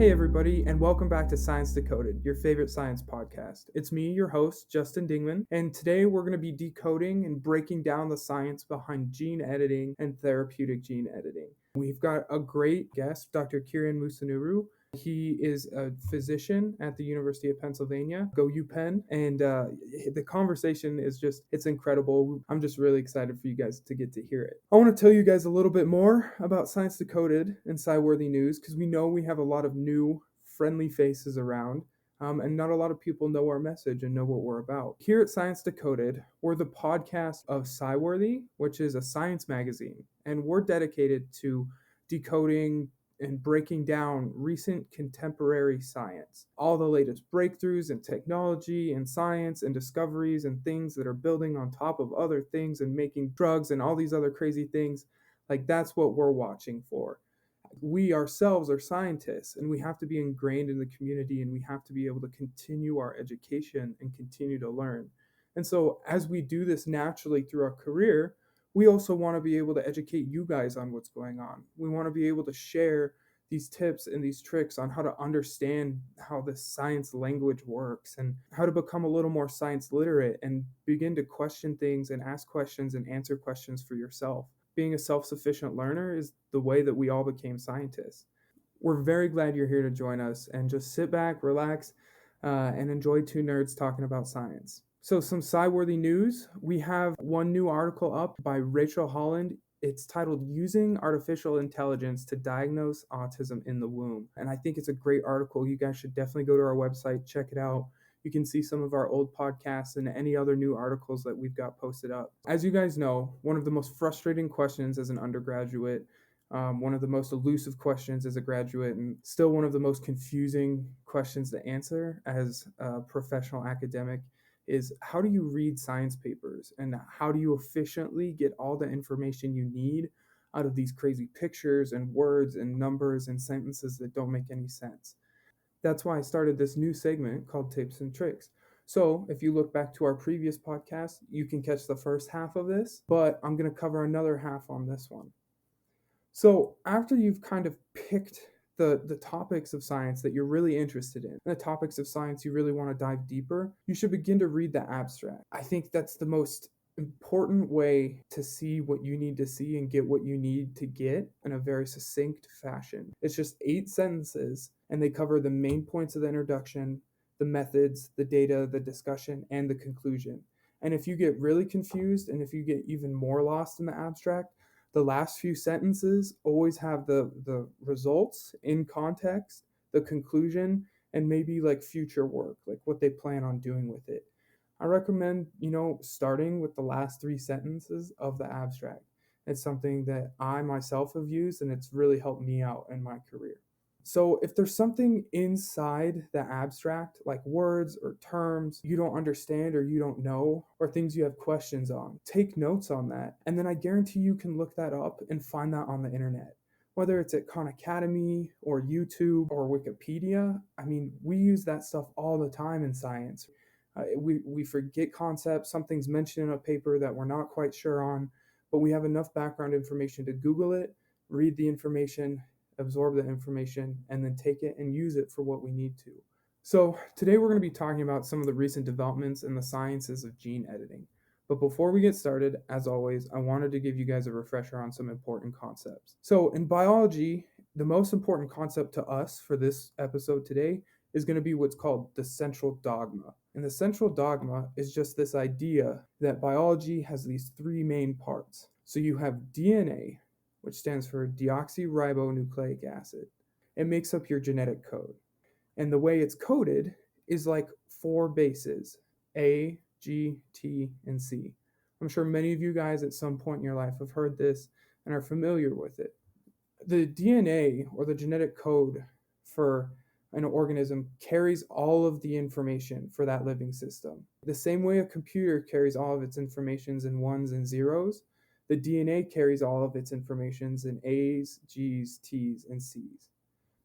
Hey everybody, and welcome back to Science Decoded, your favorite science podcast. It's me, your host, Justin Dingman, and today we're going to be decoding and breaking down the science behind gene editing and therapeutic gene editing. We've got a great guest, Dr. Kiran Musunuru. He is a physician at the University of Pennsylvania, go UPenn, and the conversation is it's incredible. I'm just really excited for you guys to get to hear it. I want to tell you guys a little bit more about Science Decoded and Sci-Worthy News because we know we have a lot of new, friendly faces around. And not a lot of people know our message and know what we're about. Here at Science Decoded, we're the podcast of Sci-Worthy, which is a science magazine, and we're dedicated to decoding and breaking down recent contemporary science. All the latest breakthroughs in technology and science and discoveries and things that are building on top of other things and making drugs and all these other crazy things. Like, that's what we're watching for. We ourselves are scientists, and we have to be ingrained in the community, and we have to be able to continue our education and continue to learn. And so as we do this naturally through our career, we also want to be able to educate you guys on what's going on. We want to be able to share these tips and these tricks on how to understand how the science language works and how to become a little more science literate and begin to question things and ask questions and answer questions for yourself. Being a self-sufficient learner is the way that we all became scientists. We're very glad you're here to join us, and just sit back, relax, and enjoy two nerds talking about science. So some sci-worthy news. We have one new article up by Rachel Holland. It's titled Using Artificial Intelligence to Diagnose Autism in the Womb. And I think it's a great article. You guys should definitely go to our website, check it out. You can see some of our old podcasts and any other new articles that we've got posted up. As you guys know, one of the most frustrating questions as an undergraduate, one of the most elusive questions as a graduate, and still one of the most confusing questions to answer as a professional academic is, how do you read science papers, and how do you efficiently get all the information you need out of these crazy pictures and words and numbers and sentences that don't make any sense? That's why I started this new segment called Tips and Tricks. So if you look back to our previous podcast, you can catch the first half of this, but I'm going to cover another half on this one. So after you've kind of picked the topics of science that you're really interested in, and the topics of science you really want to dive deeper, you should begin to read the abstract. I think that's the most important way to see what you need to see and get what you need to get in a very succinct fashion. It's just 8 sentences, and they cover the main points of the introduction, the methods, the data, the discussion, and the conclusion. And if you get really confused, and if you get even more lost in the abstract, the last few sentences always have the results in context, the conclusion, and maybe like future work, like what they plan on doing with it. I recommend, starting with the last 3 sentences of the abstract. It's something that I myself have used, and it's really helped me out in my career. So if there's something inside the abstract, like words or terms you don't understand or you don't know, or things you have questions on, take notes on that. And then I guarantee you can look that up and find that on the internet. Whether it's at Khan Academy or YouTube or Wikipedia, I mean, we use that stuff all the time in science. We forget concepts, something's mentioned in a paper that we're not quite sure on, but we have enough background information to Google it, read the information, absorb the information, and then take it and use it for what we need to. So today we're going to be talking about some of the recent developments in the sciences of gene editing. But before we get started, as always, I wanted to give you guys a refresher on some important concepts. So in biology, the most important concept to us for this episode today is going to be what's called the central dogma. And the central dogma is just this idea that biology has these 3 main parts. So you have DNA, which stands for deoxyribonucleic acid. It makes up your genetic code. And the way it's coded is like 4 bases, A, G, T, and C. I'm sure many of you guys at some point in your life have heard this and are familiar with it. The DNA, or the genetic code for an organism, carries all of the information for that living system. The same way a computer carries all of its informations in ones and zeros, the DNA carries all of its informations in A's, G's, T's, and C's.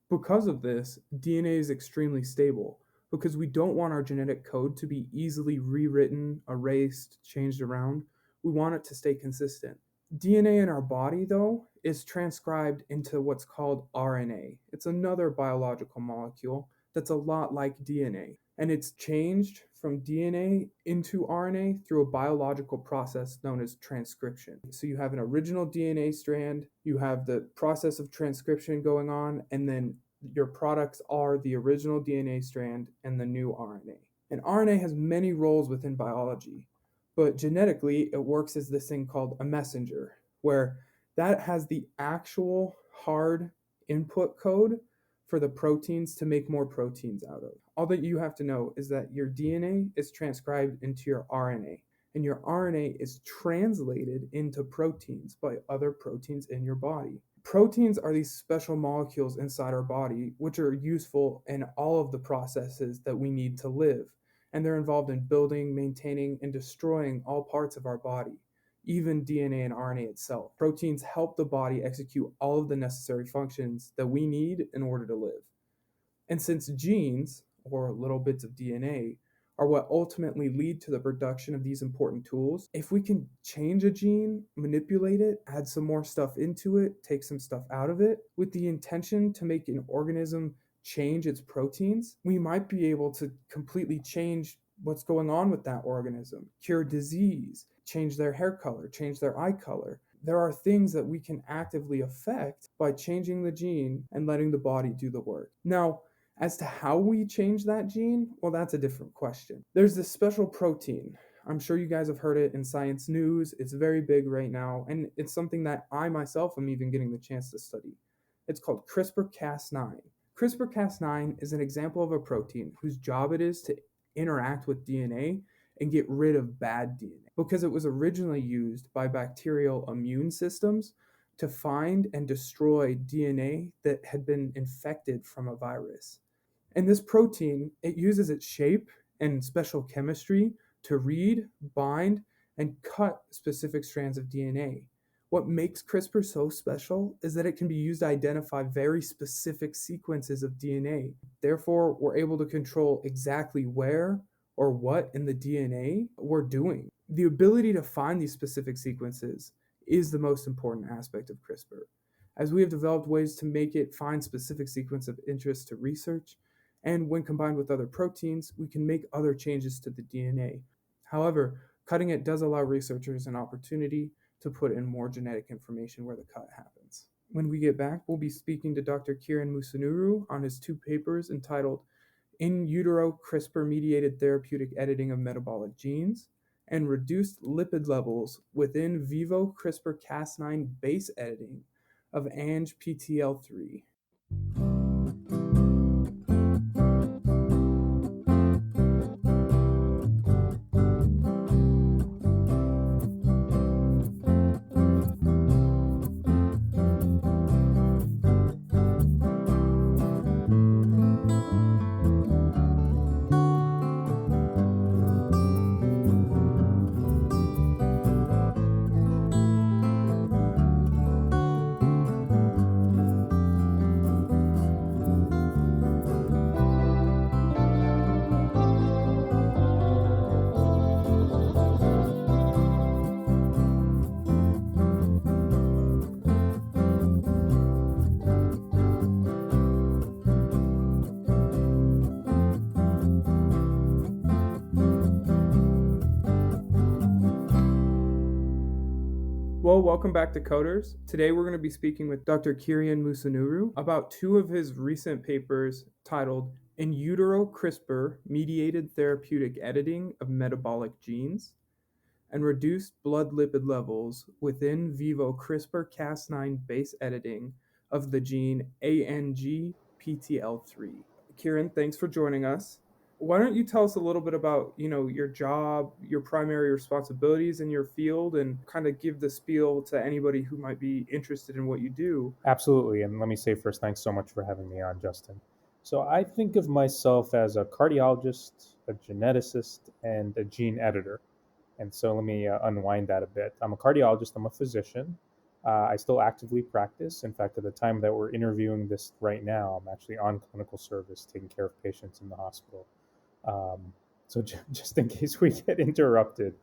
Because of this, DNA is extremely stable because we don't want our genetic code to be easily rewritten, erased, changed around. We want it to stay consistent. DNA in our body, though, is transcribed into what's called RNA. It's another biological molecule that's a lot like DNA, and it's changed from DNA into RNA through a biological process known as transcription. So you have an original DNA strand, you have the process of transcription going on, and then your products are the original DNA strand and the new RNA. And RNA has many roles within biology, but genetically it works as this thing called a messenger, where that has the actual hard input code for the proteins to make more proteins out of. All that you have to know is that your DNA is transcribed into your RNA, and your RNA is translated into proteins by other proteins in your body. Proteins are these special molecules inside our body which are useful in all of the processes that we need to live, and they're involved in building, maintaining, and destroying all parts of our body, even DNA and RNA itself. Proteins help the body execute all of the necessary functions that we need in order to live. And since genes, or little bits of DNA, are what ultimately lead to the production of these important tools, if we can change a gene, manipulate it, add some more stuff into it, take some stuff out of it, with the intention to make an organism change its proteins, we might be able to completely change what's going on with that organism, cure disease, change their hair color, change their eye color. There are things that we can actively affect by changing the gene and letting the body do the work. Now, as to how we change that gene, well, that's a different question. There's this special protein. I'm sure you guys have heard it in science news. It's very big right now, and it's something that I myself am even getting the chance to study. It's called CRISPR-Cas9. CRISPR-Cas9 is an example of a protein whose job it is to interact with DNA and get rid of bad DNA, because it was originally used by bacterial immune systems to find and destroy DNA that had been infected from a virus. And this protein, it uses its shape and special chemistry to read, bind, and cut specific strands of DNA. What makes CRISPR so special is that it can be used to identify very specific sequences of DNA. Therefore, we're able to control exactly where or what in the DNA we're doing. The ability to find these specific sequences is the most important aspect of CRISPR, as we have developed ways to make it find specific sequence of interest to research, and when combined with other proteins, we can make other changes to the DNA. However, cutting it does allow researchers an opportunity to put in more genetic information where the cut happens. When we get back, we'll be speaking to Dr. Kiran Musunuru on his 2 papers entitled In Utero CRISPR-Mediated Therapeutic Editing of Metabolic Genes and Reduced Lipid Levels within Vivo CRISPR-Cas9 Base Editing of ANGPTL3. Well, welcome back to Coders. Today we're going to be speaking with Dr. Kiran Musunuru about 2 of his recent papers titled In Utero CRISPR-Mediated Therapeutic Editing of Metabolic Genes and Reduced Blood Lipid Levels within Vivo CRISPR-Cas9 Base Editing of the gene ANGPTL3. Kiran, thanks for joining us. Why don't you tell us a little bit about, your job, your primary responsibilities in your field, and kind of give the spiel to anybody who might be interested in what you do? Absolutely. And let me say first, thanks so much for having me on, Justin. So I think of myself as a cardiologist, a geneticist, and a gene editor. And so let me unwind that a bit. I'm a cardiologist, I'm a physician. I still actively practice. In fact, at the time that we're interviewing this right now, I'm actually on clinical service taking care of patients in the hospital. So just in case we get interrupted,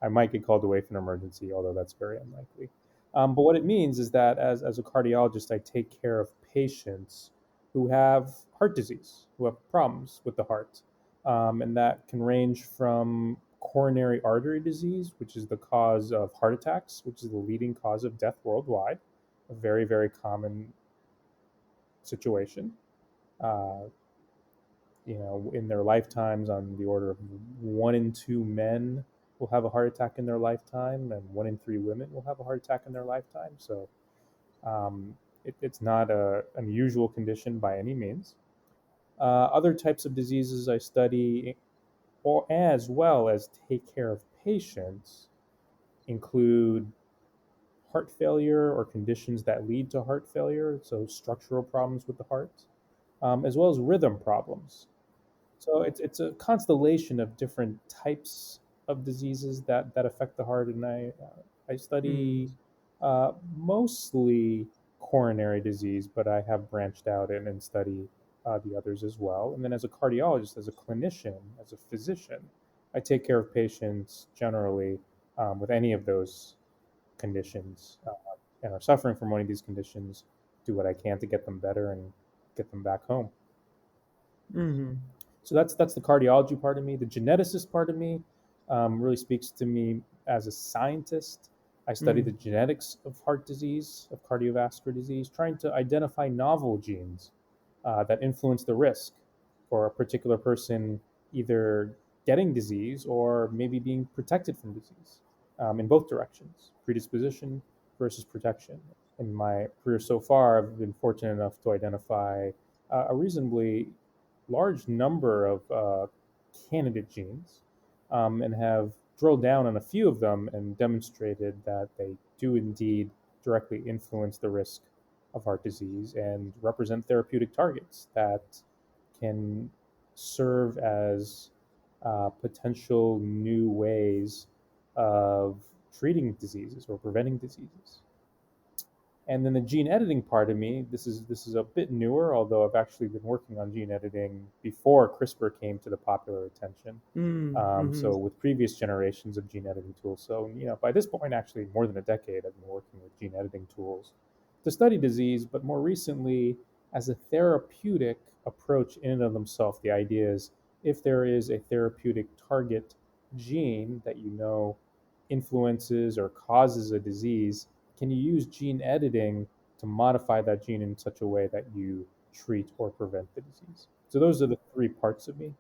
I might get called away for an emergency, although that's very unlikely. But what it means is that as a cardiologist, I take care of patients who have heart disease, who have problems with the heart. And that can range from coronary artery disease, which is the cause of heart attacks, which is the leading cause of death worldwide, a very, very common situation. Uh, in their lifetimes, on the order of 1 in 2 men will have a heart attack in their lifetime, and 1 in 3 women will have a heart attack in their lifetime. So it's not a unusual condition by any means. Other types of diseases I study, or as well as take care of patients, include heart failure or conditions that lead to heart failure, so structural problems with the heart, as well as rhythm problems. So it's a constellation of different types of diseases that affect the heart, and I Mm. study mostly coronary disease, but I have branched out and study the others as well. And then as a cardiologist, as a clinician, as a physician, I take care of patients generally with any of those conditions and are suffering from one of these conditions. Do what I can to get them better and get them back home. Mm-hmm. So that's the cardiology part of me. The geneticist part of me really speaks to me as a scientist. I study the Mm. genetics of heart disease, of cardiovascular disease, trying to identify novel genes that influence the risk for a particular person either getting disease or maybe being protected from disease in both directions, predisposition versus protection. In my career so far, I've been fortunate enough to identify a reasonably large number of candidate genes and have drilled down on a few of them and demonstrated that they do indeed directly influence the risk of heart disease and represent therapeutic targets that can serve as potential new ways of treating diseases or preventing diseases. And then the gene editing part of me, this is a bit newer, although I've actually been working on gene editing before CRISPR came to the popular attention. Mm. Mm-hmm. So with previous generations of gene editing tools, so by this point, actually more than a decade, I've been working with gene editing tools to study disease, but more recently as a therapeutic approach in and of themselves. The idea is if there is a therapeutic target gene that influences or causes a disease, can you use gene editing to modify that gene in such a way that you treat or prevent the disease? So those are the three parts of me.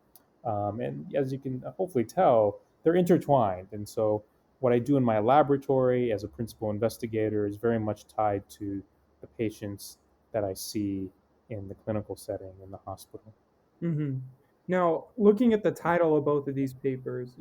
And as you can hopefully tell, they're intertwined. And so what I do in my laboratory as a principal investigator is very much tied to the patients that I see in the clinical setting in the hospital. Mm-hmm. Now, looking at the title of both of these papers,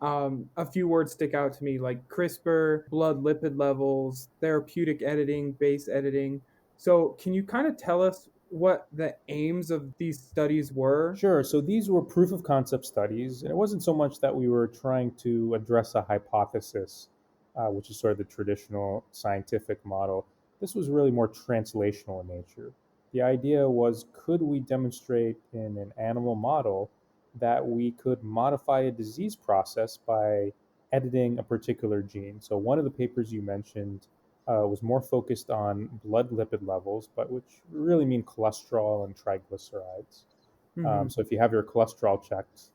a few words stick out to me like CRISPR, blood lipid levels, therapeutic editing, base editing. So, can you kind of tell us what the aims of these studies were? Sure. So these were proof of concept studies, and it wasn't so much that we were trying to address a hypothesis, which is sort of the traditional scientific model. This was really more translational in nature. The idea was, could we demonstrate in an animal model that we could modify a disease process by editing a particular gene? So one of the papers you mentioned was more focused on blood lipid levels, but which really mean cholesterol and triglycerides. Mm-hmm. So if you have your cholesterol checked,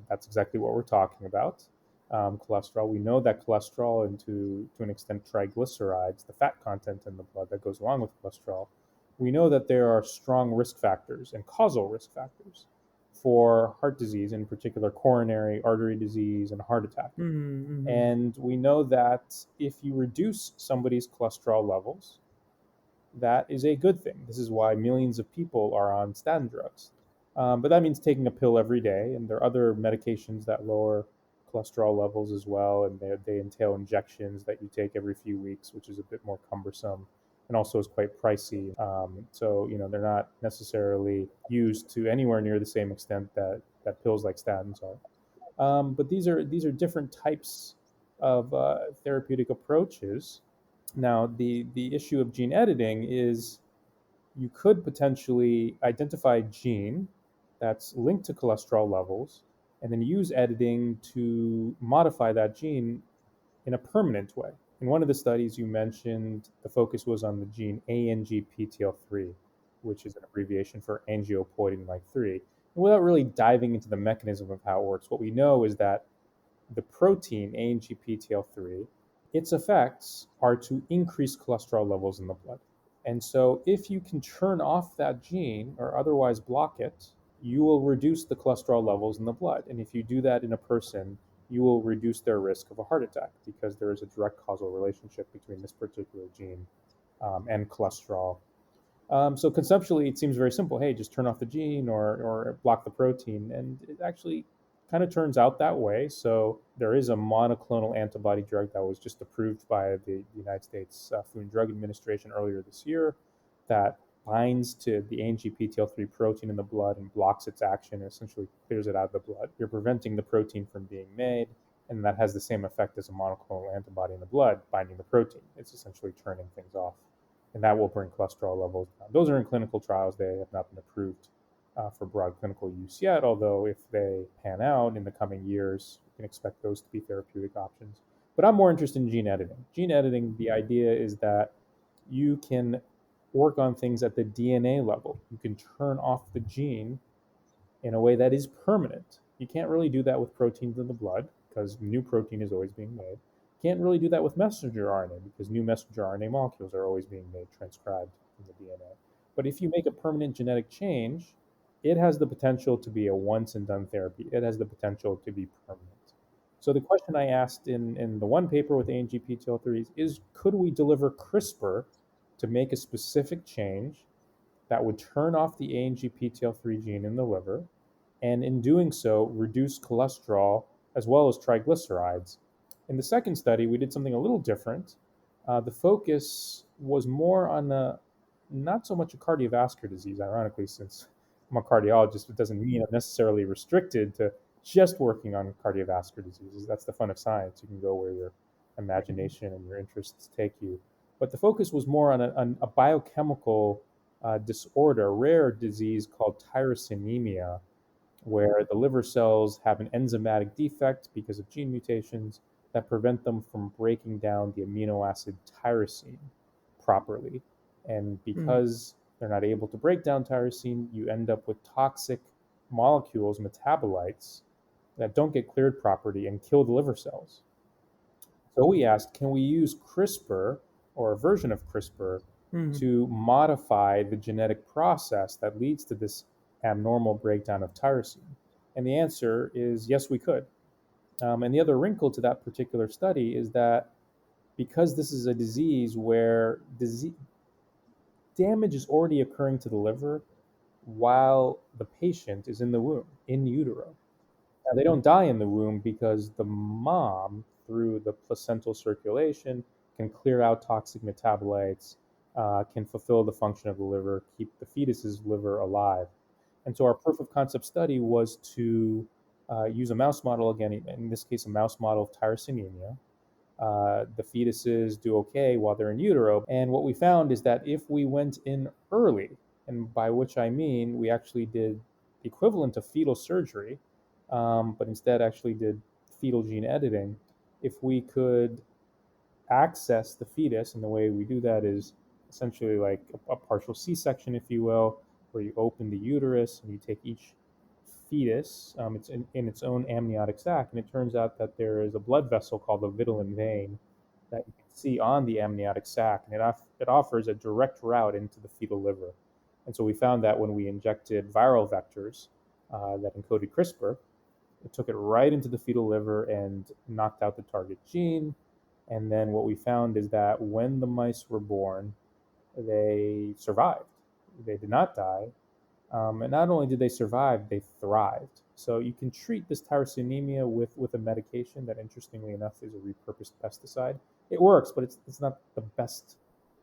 that's exactly what we're talking about. Cholesterol. We know that cholesterol and to an extent triglycerides, the fat content in the blood that goes along with cholesterol, we know that there are strong risk factors and causal risk factors for heart disease, in particular coronary artery disease and heart attack. Mm-hmm. And we know that if you reduce somebody's cholesterol levels, that is a good thing. This is why millions of people are on statin drugs. But that means taking a pill every day, and there are other medications that lower cholesterol levels as well, and they entail injections that you take every few weeks, which is a bit more cumbersome and also is quite pricey. So they're not necessarily used to anywhere near the same extent that pills like statins are. But these are different types of therapeutic approaches. Now, the issue of gene editing is you could potentially identify a gene that's linked to cholesterol levels and then use editing to modify that gene in a permanent way. In one of the studies you mentioned, the focus was on the gene ANGPTL3, which is an abbreviation for angiopoietin like 3. And without really diving into the mechanism of how it works, what we know is that the protein ANGPTL3, its effects are to increase cholesterol levels in the blood. And so, if you can turn off that gene or otherwise block it, you will reduce the cholesterol levels in the blood. And if you do that in a person, you will reduce their risk of a heart attack because there is a direct causal relationship between this particular gene and cholesterol. So conceptually, it seems very simple. Hey, just turn off the gene or block the protein, and it actually kind of turns out that way. So there is a monoclonal antibody drug that was just approved by the United States Food and Drug Administration earlier this year that binds to the ANGPTL3 protein in the blood and blocks its action and essentially clears it out of the blood. You're preventing the protein from being made, and that has the same effect as a monoclonal antibody in the blood binding the protein. It's essentially turning things off, and that will bring cholesterol levels down. Those are in clinical trials. They have not been approved for broad clinical use yet, although if they pan out in the coming years, you can expect those to be therapeutic options. But I'm more interested in gene editing. Gene editing, the idea is that you can work on things at the DNA level. You can turn off the gene in a way that is permanent. You can't really do that with proteins in the blood because new protein is always being made. Can't really do that with messenger RNA because new messenger RNA molecules are always being made, transcribed from the DNA. But if you make a permanent genetic change, it has the potential to be a once and done therapy. It has the potential to be permanent. So the question I asked in the one paper with ANGPTL3 is could we deliver CRISPR to make a specific change that would turn off the ANGPTL3 gene in the liver, and in doing so, reduce cholesterol as well as triglycerides. In the second study, we did something a little different. The focus was more on not so much a cardiovascular disease, ironically, since I'm a cardiologist, it doesn't mean I'm necessarily restricted to just working on cardiovascular diseases. That's the fun of science. You can go where your imagination and your interests take you. But the focus was more on a biochemical disorder, a rare disease called tyrosinemia, where the liver cells have an enzymatic defect because of gene mutations that prevent them from breaking down the amino acid tyrosine properly. And Mm. because they're not able to break down tyrosine, you end up with toxic molecules, metabolites that don't get cleared properly and kill the liver cells. So we asked, can we use CRISPR or a version of CRISPR Mm. to modify the genetic process that leads to this abnormal breakdown of tyrosine? And the answer is yes, we could. And the other wrinkle to that particular study is that because this is a disease where damage is already occurring to the liver while the patient is in the womb, in utero. Now, they don't die in the womb because the mom, through the placental circulation, can clear out toxic metabolites, can fulfill the function of the liver, keep the fetus's liver alive. And so, our proof of concept study was to use a mouse model, again, in this case, a mouse model of tyrosinemia. The fetuses do okay while they're in utero. And what we found is that if we went in early, and by which I mean we actually did the equivalent of fetal surgery, but instead actually did fetal gene editing, if we could access the fetus, and the way we do that is essentially like a partial C-section, if you will, where you open the uterus and you take each fetus. It's in its own amniotic sac, and it turns out that there is a blood vessel called the vitelline vein that you can see on the amniotic sac, and it offers a direct route into the fetal liver. And so we found that when we injected viral vectors that encoded CRISPR, it took it right into the fetal liver and knocked out the target gene. And then what we found is that when the mice were born, they survived. They did not die. And not only did they survive, they thrived. So you can treat this tyrosinemia with a medication that, interestingly enough, is a repurposed pesticide. It works, but it's not the best.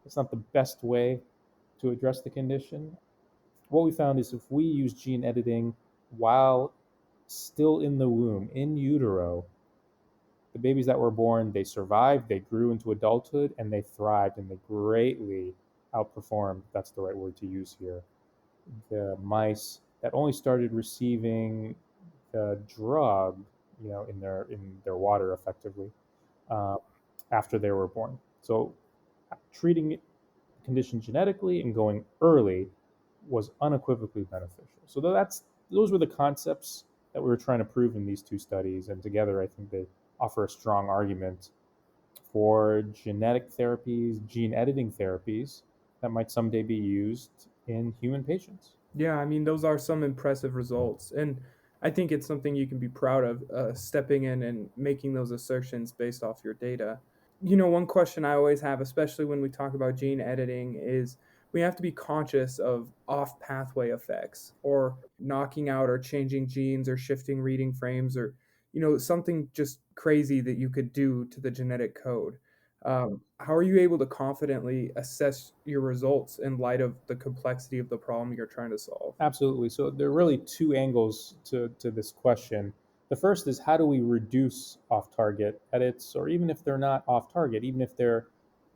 It's not the best way to address the condition. What we found is if we use gene editing while still in the womb, in utero, the babies that were born, they survived, they grew into adulthood, and they thrived, and they greatly outperformed, that's the right word to use here, the mice that only started receiving the drug, in their water effectively. after they were born. So treating the condition genetically and going early was unequivocally beneficial. So those were the concepts that we were trying to prove in these two studies, and together I think they offer a strong argument for genetic therapies, gene editing therapies that might someday be used in human patients. Yeah, I mean, those are some impressive results. And I think it's something you can be proud of, stepping in and making those assertions based off your data. One question I always have, especially when we talk about gene editing, is we have to be conscious of off pathway effects or knocking out or changing genes or shifting reading frames or, something just crazy that you could do to the genetic code. How are you able to confidently assess your results in light of the complexity of the problem you're trying to solve? Absolutely. So there are really two angles to this question. The first is, how do we reduce off target edits, or even if they're not off target, even if they're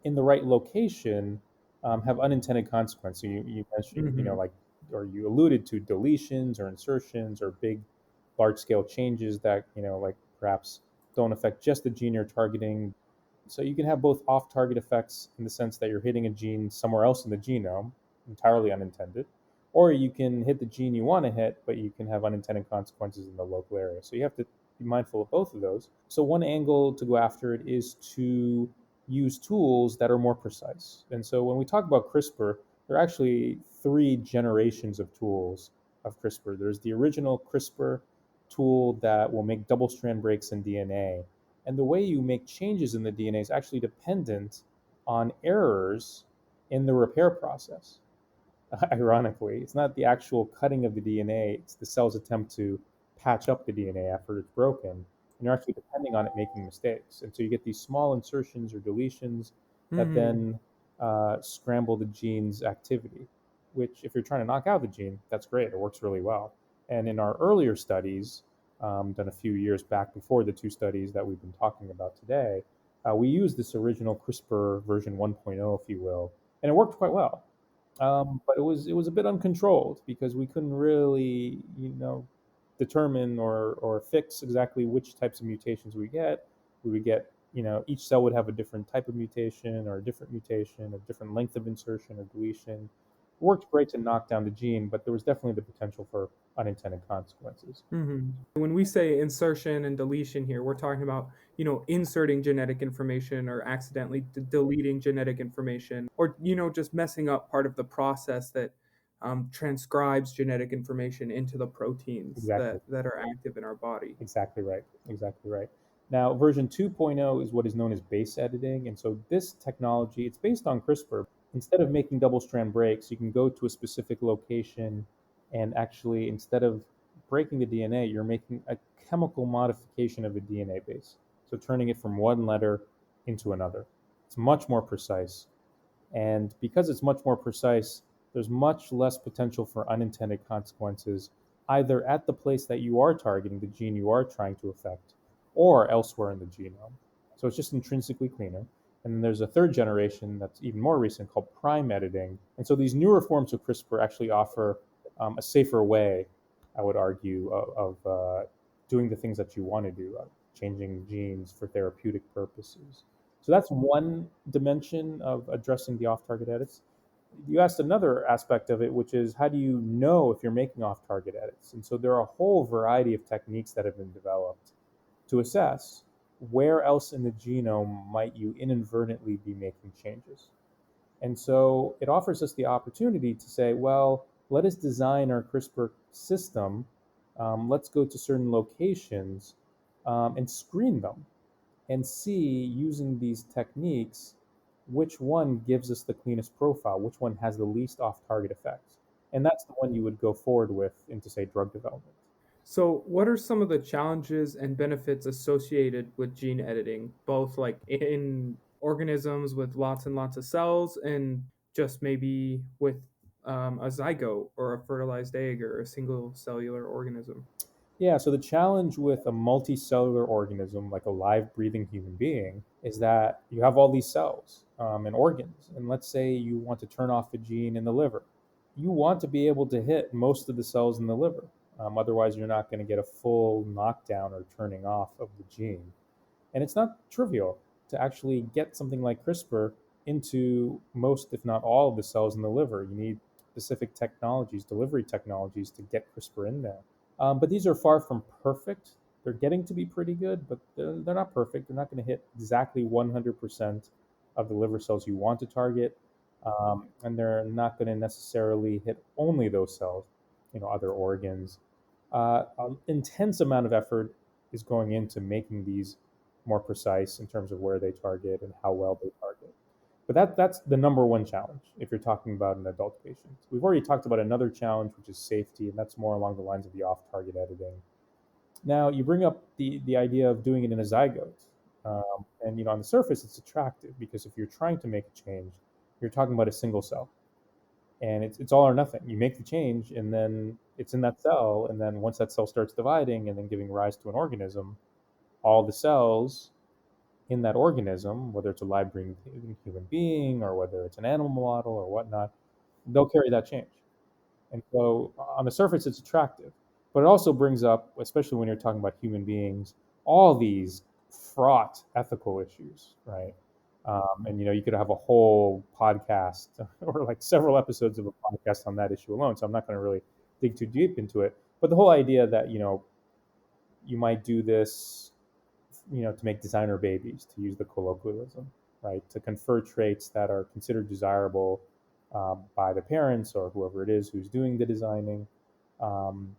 in the right location, have unintended consequences. So you mentioned, Hmm. like, or you alluded to deletions or insertions or big, large scale changes that, like perhaps don't affect just the gene you're targeting. So you can have both off-target effects in the sense that you're hitting a gene somewhere else in the genome, entirely unintended, or you can hit the gene you want to hit, but you can have unintended consequences in the local area. So you have to be mindful of both of those. So one angle to go after it is to use tools that are more precise. And so when we talk about CRISPR, there are actually three generations of tools of CRISPR. There's the original CRISPR tool that will make double strand breaks in DNA, and the way you make changes in the DNA is actually dependent on errors in the repair process. Ironically, it's not the actual cutting of the DNA, it's the cell's attempt to patch up the DNA after it's broken. And you're actually depending on it making mistakes. And so you get these small insertions or deletions that Hmm. then scramble the gene's activity, which, if you're trying to knock out the gene, that's great. It works really well. And in our earlier studies, done a few years back before the two studies that we've been talking about today, we used this original CRISPR version 1.0, if you will, and it worked quite well. But it was a bit uncontrolled because we couldn't really, determine or fix exactly which types of mutations we get. We would get, each cell would have a different type of mutation or a different mutation, a different length of insertion or deletion. It worked great to knock down the gene, but there was definitely the potential for unintended consequences. Hmm. When we say insertion and deletion here, we're talking about, inserting genetic information or accidentally deleting genetic information or, just messing up part of the process that transcribes genetic information into the proteins Exactly. that are active in our body. Exactly right. Exactly right. Now, version 2.0 is what is known as base editing. And so this technology, it's based on CRISPR. Instead of making double strand breaks, you can go to a specific location and actually, instead of breaking the DNA, you're making a chemical modification of the DNA base. So turning it from one letter into another. It's much more precise. And because it's much more precise, there's much less potential for unintended consequences, either at the place that you are targeting, the gene you are trying to affect, or elsewhere in the genome. So it's just intrinsically cleaner. And then there's a third generation that's even more recent called prime editing. And so these newer forms of CRISPR actually offer a safer way, I would argue, of doing the things that you want to do, changing genes for therapeutic purposes. So that's one dimension of addressing the off-target edits. You asked another aspect of it, which is, how do you know if you're making off-target edits? And so there are a whole variety of techniques that have been developed to assess where else in the genome might you inadvertently be making changes. And so it offers us the opportunity to say, well, let us design our CRISPR system. Let's go to certain locations and screen them and see, using these techniques, which one gives us the cleanest profile, which one has the least off-target effects. And that's the one you would go forward with into, say, drug development. So, what are some of the challenges and benefits associated with gene editing, both like in organisms with lots and lots of cells, and just maybe with a zygote or a fertilized egg or a single cellular organism? Yeah, so the challenge with a multicellular organism like a live breathing human being is that you have all these cells and organs. And let's say you want to turn off a gene in the liver. You want to be able to hit most of the cells in the liver. Otherwise, you're not going to get a full knockdown or turning off of the gene. And it's not trivial. to actually get something like CRISPR into most, if not all, of the cells in the liver. You need specific technologies, delivery technologies, to get CRISPR in there. But these are far from perfect. They're getting to be pretty good, but they're not perfect. They're not going to hit exactly 100% of the liver cells you want to target, and they're not going to necessarily hit only those cells, other organs. An intense amount of effort is going into making these more precise in terms of where they target and how well they target. But that's the number one challenge if you're talking about an adult patient. We've already talked about another challenge, which is safety, and that's more along the lines of the off-target editing. Now, you bring up the idea of doing it in a zygote. And on the surface, it's attractive because if you're trying to make a change, you're talking about a single cell, and it's all or nothing. You make the change, and then it's in that cell, and then once that cell starts dividing and then giving rise to an organism, all the cells in that organism, whether it's a live breathing human being or whether it's an animal model or whatnot, they'll carry that change. And so on the surface, it's attractive, but it also brings up, especially when you're talking about human beings, all these fraught ethical issues, right? And you could have a whole podcast or like several episodes of a podcast on that issue alone. So I'm not going to really dig too deep into it. But the whole idea that you might do this, to make designer babies, to use the colloquialism, right? To confer traits that are considered desirable by the parents or whoever it is who's doing the designing. Um,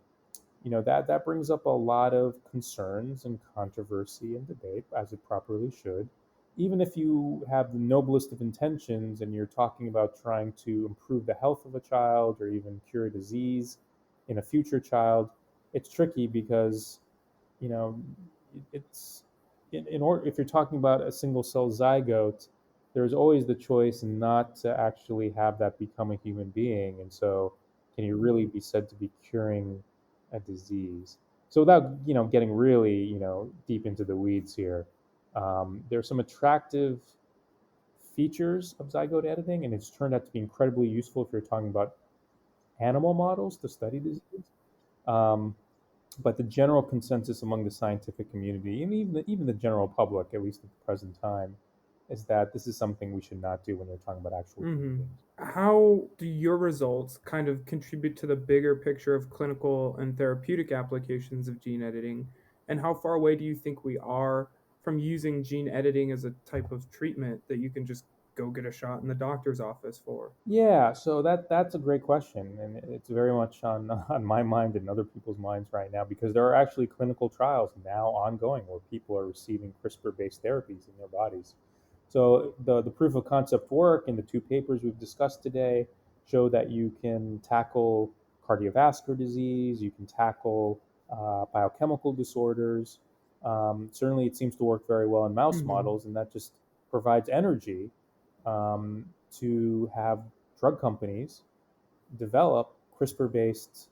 that brings up a lot of concerns and controversy and debate, as it properly should. Even if you have the noblest of intentions and you're talking about trying to improve the health of a child or even cure a disease in a future child, it's tricky because you know, it's in order if you're talking about a single cell zygote, there's always the choice not to actually have that become a human being, and so can you really be said to be curing a disease? So without getting really deep into the weeds here, there are some attractive features of zygote editing, and it's turned out to be incredibly useful if you're talking about animal models to study disease. Um, but the general consensus among the scientific community and even the general public, at least at the present time, is that this is something we should not do when we're talking about actual human Mm-hmm. beings. How do your results kind of contribute to the bigger picture of clinical and therapeutic applications of gene editing? And how far away do you think we are from using gene editing as a type of treatment that you can just go get a shot in the doctor's office for? Yeah, so that's a great question, and it's very much on on my mind and other people's minds right now because there are actually clinical trials now ongoing where people are receiving CRISPR-based therapies in their bodies. So the proof of concept work in the two papers we've discussed today show that you can tackle cardiovascular disease, you can tackle biochemical disorders. Certainly, it seems to work very well in mouse Mm-hmm. models, and that just provides energy to have drug companies develop CRISPR-based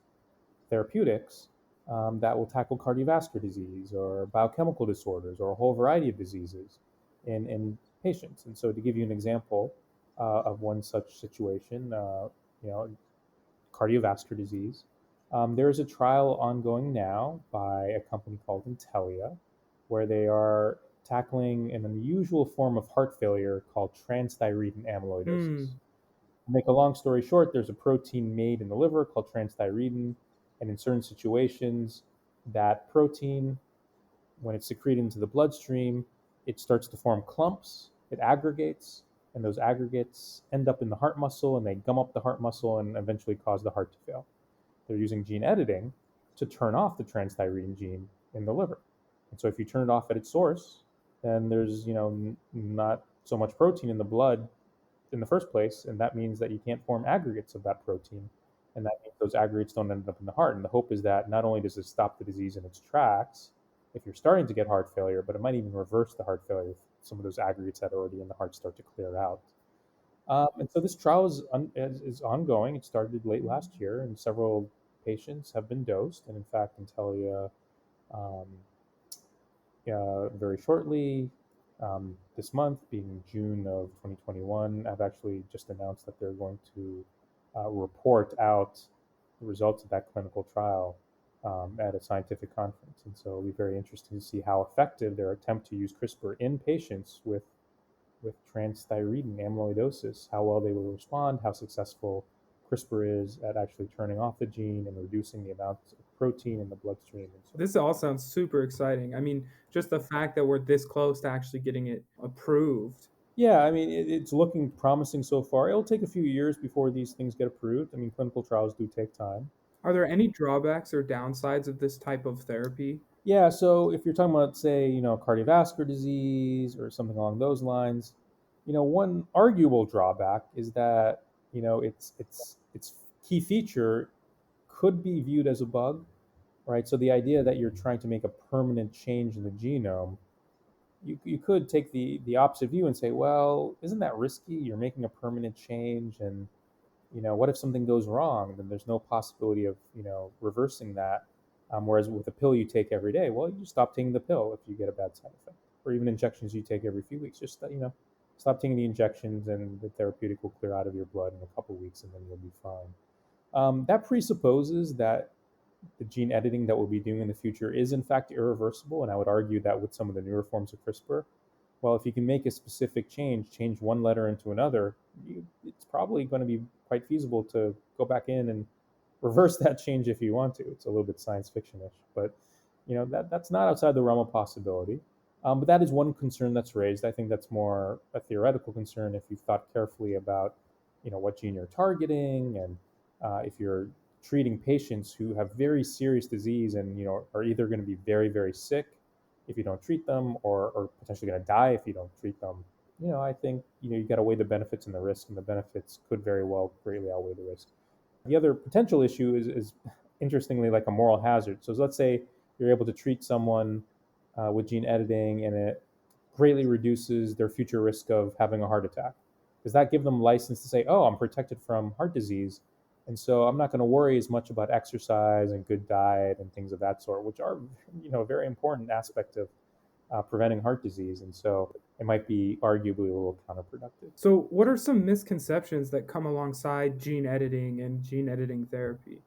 therapeutics that will tackle cardiovascular disease or biochemical disorders or a whole variety of diseases in patients. And so, to give you an example of one such situation, you know, cardiovascular disease, there is a trial ongoing now by a company called Intellia, where they are tackling an unusual form of heart failure called transthyretin amyloidosis. Mm. To make a long story short, there's a protein made in the liver called transthyretin, and in certain situations, that protein, when it's secreted into the bloodstream, it starts to form clumps, it aggregates, and those aggregates end up in the heart muscle and they gum up the heart muscle and eventually cause the heart to fail. They're using gene editing to turn off the transthyretin gene in the liver. And so if you turn it off at its source, then there's not so much protein in the blood in the first place, and that means that you can't form aggregates of that protein, and that means those aggregates don't end up in the heart. And the hope is that not only does it stop the disease in its tracks, if you're starting to get heart failure, but it might even reverse the heart failure if some of those aggregates that are already in the heart start to clear out. And so this trial is ongoing. It started late last year, and several patients have been dosed. And in fact, Intellia um, very shortly. This month, being June of 2021, I've actually just announced that they're going to report out the results of that clinical trial at a scientific conference. And so it'll be very interesting to see how effective their attempt to use CRISPR in patients with transthyretin amyloidosis, how well they will respond, how successful CRISPR is at actually turning off the gene and reducing the amount of protein in the bloodstream and so This all sounds super exciting. I mean, just the fact that we're this close to actually getting it approved. yeah, I mean, it's looking promising so far. It'll take a few years before these things get approved. I mean, clinical trials do take time. Are there any drawbacks or downsides of this type of therapy? Yeah, so if you're talking about, say, cardiovascular disease or something along those lines, one arguable drawback is that, its key feature could be viewed as a bug, right? So the idea that you're trying to make a permanent change in the genome, you could take the opposite view and say, well, isn't that risky? You're making a permanent change, and what if something goes wrong? Then there's no possibility of reversing that. Whereas with a pill you take every day, well, you stop taking the pill if you get a bad side effect, or even injections you take every few weeks. Just stop taking the injections, and the therapeutic will clear out of your blood in a couple of weeks, and then you'll be fine. That presupposes that the gene editing that we'll be doing in the future is in fact irreversible, and I would argue that with some of the newer forms of CRISPR, well, if you can make a specific change one letter into another, it's probably going to be quite feasible to go back in and reverse that change if you want to. It's a little bit science fiction-ish, but that's not outside the realm of possibility. But that is one concern that's raised. I think that's more a theoretical concern if you've thought carefully about what gene you're targeting, and if you're treating patients who have very serious disease and are either going to be very, very sick if you don't treat them, or potentially going to die if you don't treat them. I think you got to weigh the benefits and the risk, and the benefits could very well greatly outweigh the risk. The other potential issue is interestingly like a moral hazard. So let's say you're able to treat someone with gene editing, and it greatly reduces their future risk of having a heart attack. Does that give them license to say, oh, I'm protected from heart disease, and so I'm not going to worry as much about exercise and good diet and things of that sort, which are a very important aspect of preventing heart disease. And so it might be arguably a little counterproductive. So, what are some misconceptions that come alongside gene editing and gene editing therapy?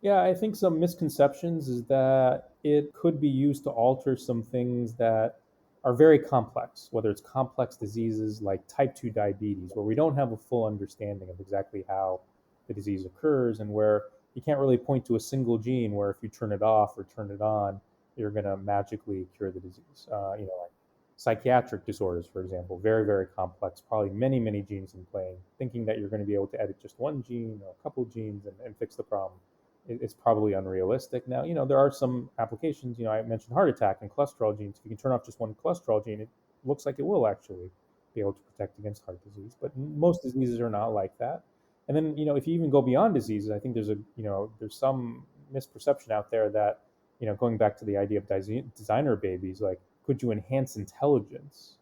Yeah, I think some misconceptions is that it could be used to alter some things that are very complex, whether it's complex diseases like type 2 diabetes, where we don't have a full understanding of exactly how the disease occurs, and where you can't really point to a single gene where if you turn it off or turn it on, you're going to magically cure the disease. Like psychiatric disorders, for example, very, very complex, probably many, many genes in play. Thinking that you're going to be able to edit just one gene or a couple of genes and fix the problem is probably unrealistic. Now, there are some applications. I mentioned heart attack and cholesterol genes. If you can turn off just one cholesterol gene, it looks like it will actually be able to protect against heart disease. But most diseases are not like that. And then, if you even go beyond diseases, I think there's some misperception out there that, going back to the idea of designer babies, like, could you enhance intelligence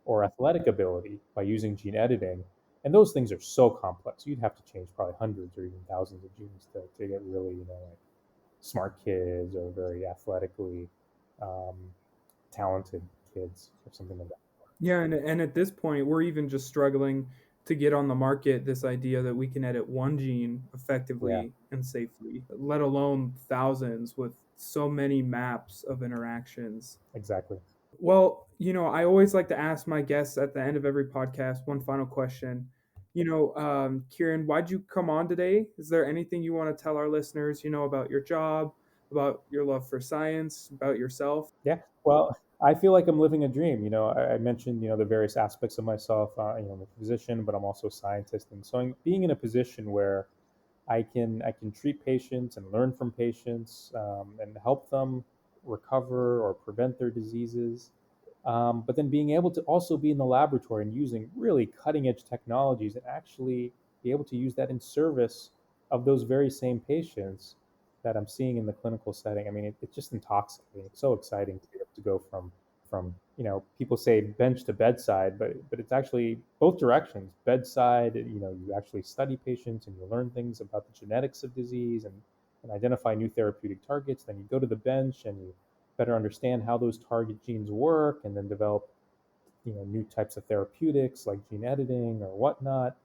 or athletic ability by using gene editing? And those things are so complex. You'd have to change probably hundreds or even thousands of genes to get really, like smart kids or very athletically um, talented kids or something like that. Yeah, and at this point, we're even just struggling to get on the market this idea that we can edit one gene Yeah, effectively and safely, let alone thousands with so many maps of interactions. exactly. Well, I always like to ask my guests at the end of every podcast one final question. Kiran, why'd you come on today? Is there anything you want to tell our listeners, about your job, about your love for science, about yourself? Yeah. Well, I feel like I'm living a dream. I mentioned, the various aspects of myself. I'm a physician, but I'm also a scientist. And so being in a position where I can treat patients and learn from patients, and help them recover or prevent their diseases. But then being able to also be in the laboratory and using really cutting edge technologies and actually be able to use that in service of those very same patients that I'm seeing in the clinical setting. I mean, it's just intoxicating. It's so exciting to be able to go from people say bench to bedside, but it's actually both directions. Bedside, you actually study patients and you learn things about the genetics of disease, and identify new therapeutic targets. Then you go to the bench and you better understand how those target genes work, and then develop new types of therapeutics like gene editing or whatnot.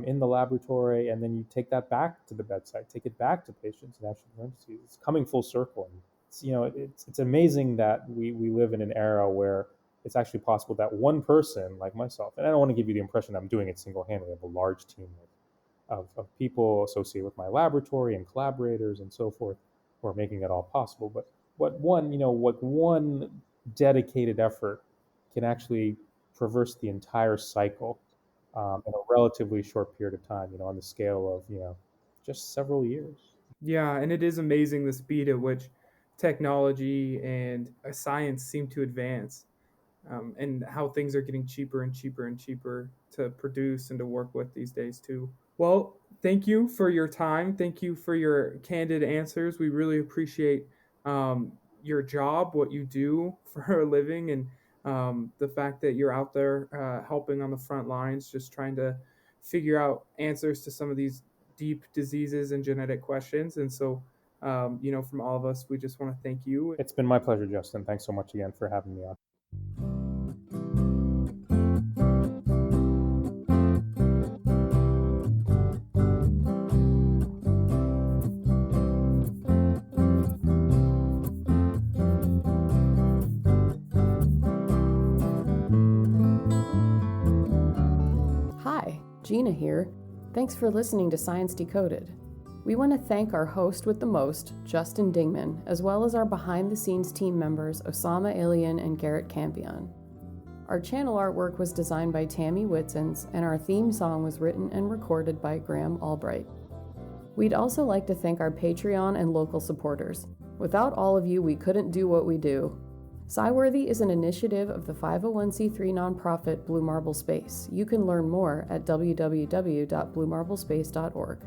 in the laboratory, and then you take that back to the bedside, take it back to patients in actual emergencies. It's coming full circle. And it's amazing that we live in an era where it's actually possible that one person like myself, and I don't want to give you the impression that I'm doing it single-handedly. I have a large team of people associated with my laboratory and collaborators and so forth who are making it all possible. But what one dedicated effort can actually traverse the entire cycle in a relatively short period of time, on the scale of, just several years. Yeah, and it is amazing the speed at which technology and science seem to advance, and how things are getting cheaper and cheaper and cheaper to produce and to work with these days, too. Well, thank you for your time. Thank you for your candid answers. We really appreciate your job, what you do for a living, and the fact that you're out there helping on the front lines, just trying to figure out answers to some of these deep diseases and genetic questions. And so, from all of us, we just want to thank you. It's been my pleasure, Justin. Thanks so much again for having me on. Hi, Gina here. Thanks for listening to Science Decoded. We want to thank our host with the most, Justin Dingman, as well as our behind-the-scenes team members, Osama Alien and Garrett Campion. Our channel artwork was designed by Tammy Whitsons, and our theme song was written and recorded by Graham Albright. We'd also like to thank our Patreon and local supporters. Without all of you, we couldn't do what we do. SciWorthy is an initiative of the 501c3 nonprofit Blue Marble Space. You can learn more at www.bluemarblespace.org.